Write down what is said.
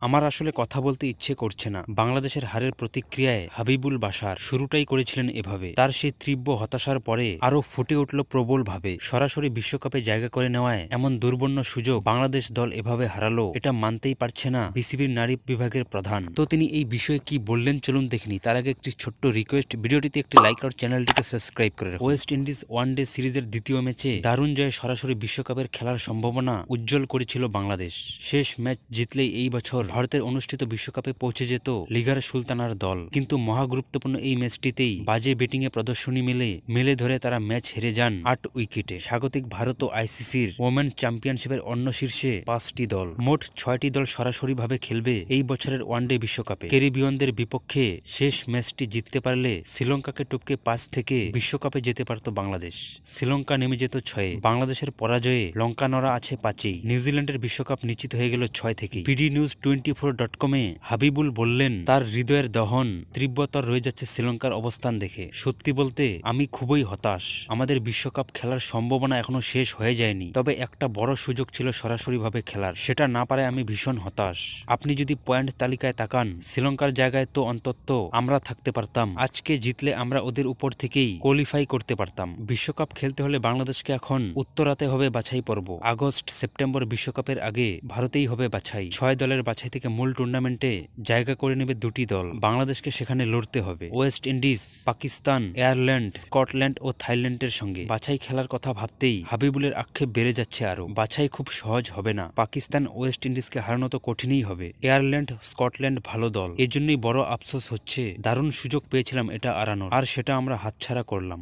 আমার আসলে কথা বলতে ইচ্ছে করছে না। বাংলাদেশের হারের প্রতিক্রিয়ায় হাবিবুল বাশার শুরুটাই করেছিলেন এভাবে। তার সেই তীব্র হতাশার পরে আরও ফুটে উঠল প্রবল ভাবে। সরাসরি বিশ্বকাপে জায়গা করে নেওয়ায় এমন দুর্বর্ণ সুযোগ বাংলাদেশ দল এভাবে হারালো, এটা মানতেই পারছে না বিসিবির নারী বিভাগের প্রধান। তো তিনি এই বিষয়ে কি বললেন চলুন দেখিনি। তার আগে একটি ছোট্ট রিকোয়েস্ট, ভিডিওটিতে একটি লাইক আর চ্যানেলটিকে সাবস্ক্রাইব করে রাখুন। ওয়েস্ট ইন্ডিজ ওয়ানডে সিরিজের দ্বিতীয় ম্যাচে দারুণ জয়ে সরাসরি বিশ্বকাপের খেলার সম্ভাবনা উজ্জ্বল করেছিল বাংলাদেশ। শেষ ম্যাচ জিতলেই এই বছর ভারতের অনুষ্ঠিত বিশ্বকাপে পৌঁছে যেত লিগার সুলতানার দল। কিন্তু মহা গুরুত্বপূর্ণ এই ম্যাচটিতেই বাজে ব্যাটিংয়ে প্রদর্শনী মেলে ধরে তারা ম্যাচ হেরে যান ৮ উইকেটে। স্বাগতিক ভারত ও আইসিসির ওমেন্স চ্যাম্পিয়নশিপের অন্য শীর্ষে ৫টি দল, মোট ৬টি দল সরাসরিভাবে খেলবে এই বছরের ওয়ানডে বিশ্বকাপে। ক্যারিবীয়নদের বিপক্ষে শেষ ম্যাচটি জিততে পারলে শ্রীলঙ্কাকে টপকে ৫ থেকে বিশ্বকাপে যেতে পারত বাংলাদেশ। শ্রীলঙ্কা নেমে যেত ৬-এ। বাংলাদেশের পরাজয়ে লঙ্কানরা আছে ৫-এই। নিউজিল্যান্ডের বিশ্বকাপ নিশ্চিত হয়ে গেল ৬ থেকে। পিডি নিউজ 24.com-এ হাবিবুল বললেন, তার হৃদয়ের দহন তীব্রতর রয়ে যাচ্ছে শ্রীলঙ্কার অবস্থান দেখে। সত্যি বলতে আমি খুবই হতাশ। আমাদের বিশ্বকাপ খেলার সম্ভাবনা এখনো শেষ হয়ে যায়নি, তবে একটা বড় সুযোগ ছিল সরাসরিভাবে খেলার, সেটা না পারে আমি ভীষণ হতাশ। আপনি যদি পয়েন্ট তালিকায় তাকান, শ্রীলঙ্কার জায়গায় তো অন্তত আমরা থাকতে পারতাম। আজকে জিতলে আমরা ওদের উপর থেকেই কোয়ালিফাই করতে পারতাম। বিশ্বকাপ খেলতে হলে বাংলাদেশকে এখন উত্তরাতে হবে বাছাই পর্ব। আগস্ট সেপ্টেম্বর বিশ্বকাপের আগে ভারতেই হবে বাছাই। ৬ দলের বাছাই থেকে মূল টুর্নামেন্টে জায়গা করে নেবে ২টি দল। বাংলাদেশকে সেখানে লড়তে হবে West Indies, Pakistan, Ireland, Scotland ও থাইল্যান্ডের সঙ্গে। বাছাই খেলার কথা ভাবতেই হাবিবুলের আক্ষেপ বেড়ে যাচ্ছে আরো। বাছাই খুব সহজ হবে না। পাকিস্তান, ওয়েস্ট ইন্ডিজকে হারানো তো কঠিনই হবে। আয়ারল্যান্ড, স্কটল্যান্ড ভালো দল। এজন্যই বড় আফসোস হচ্ছে, দারুণ সুযোগ পেয়েছিলাম এটা হারানোর, আর সেটা আমরা হাতছাড়া করলাম।